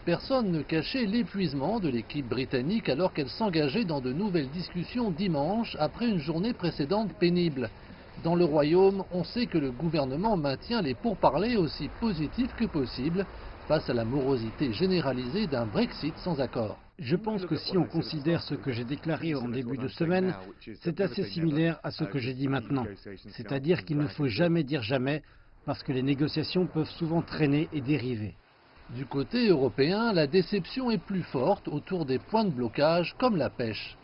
Personne ne cachait l'épuisement de l'équipe britannique alors qu'elle s'engageait dans de nouvelles discussions dimanche après une journée précédente pénible. Dans le Royaume, on sait que le gouvernement maintient les pourparlers aussi positifs que possible face à la morosité généralisée d'un Brexit sans accord. Je pense que si on considère ce que j'ai déclaré en début de semaine, c'est assez similaire à ce que j'ai dit maintenant. C'est-à-dire qu'il ne faut jamais dire jamais, parce que les négociations peuvent souvent traîner et dériver. Du côté européen, la déception est plus forte autour des points de blocage comme la pêche.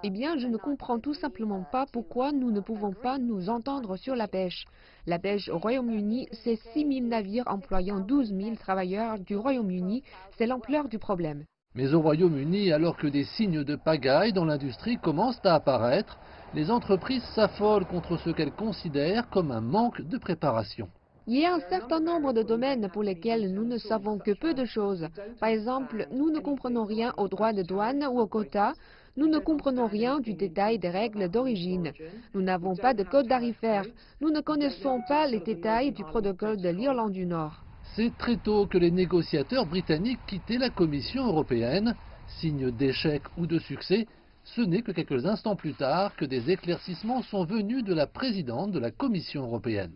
Eh bien, je ne comprends tout simplement pas pourquoi nous ne pouvons pas nous entendre sur la pêche. La pêche au Royaume-Uni, c'est 6 000 navires employant 12 000 travailleurs du Royaume-Uni. C'est l'ampleur du problème. Mais au Royaume-Uni, alors que des signes de pagaille dans l'industrie commencent à apparaître, les entreprises s'affolent contre ce qu'elles considèrent comme un manque de préparation. Il y a un certain nombre de domaines pour lesquels nous ne savons que peu de choses. Par exemple, nous ne comprenons rien aux droits de douane ou aux quotas. Nous ne comprenons rien du détail des règles d'origine. Nous n'avons pas de code tarifaire. Nous ne connaissons pas les détails du protocole de l'Irlande du Nord. C'est très tôt que les négociateurs britanniques quittaient la Commission européenne. Signe d'échec ou de succès, ce n'est que quelques instants plus tard que des éclaircissements sont venus de la présidente de la Commission européenne.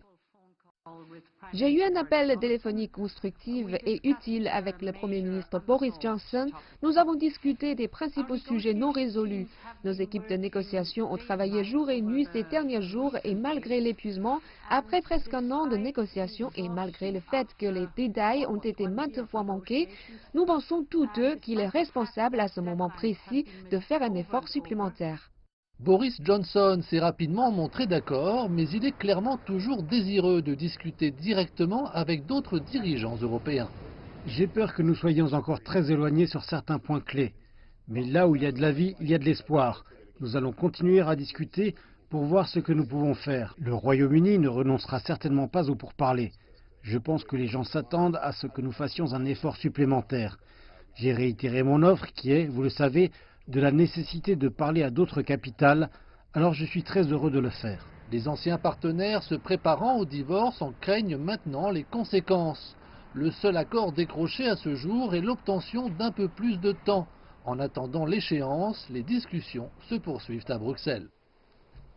J'ai eu un appel téléphonique constructif et utile avec le Premier ministre Boris Johnson. Nous avons discuté des principaux sujets non résolus. Nos équipes de négociation ont travaillé jour et nuit ces derniers jours et malgré l'épuisement, après presque un an de négociations et malgré le fait que les détails ont été maintes fois manqués, nous pensons tous deux qu'il est responsable à ce moment précis de faire un effort supplémentaire. Boris Johnson s'est rapidement montré d'accord, mais il est clairement toujours désireux de discuter directement avec d'autres dirigeants européens. J'ai peur que nous soyons encore très éloignés sur certains points clés. Mais là où il y a de la vie, il y a de l'espoir. Nous allons continuer à discuter pour voir ce que nous pouvons faire. Le Royaume-Uni ne renoncera certainement pas aux pourparlers. Je pense que les gens s'attendent à ce que nous fassions un effort supplémentaire. J'ai réitéré mon offre qui est, vous le savez, de la nécessité de parler à d'autres capitales, alors je suis très heureux de le faire. Les anciens partenaires se préparant au divorce en craignent maintenant les conséquences. Le seul accord décroché à ce jour est l'obtention d'un peu plus de temps. En attendant l'échéance, les discussions se poursuivent à Bruxelles.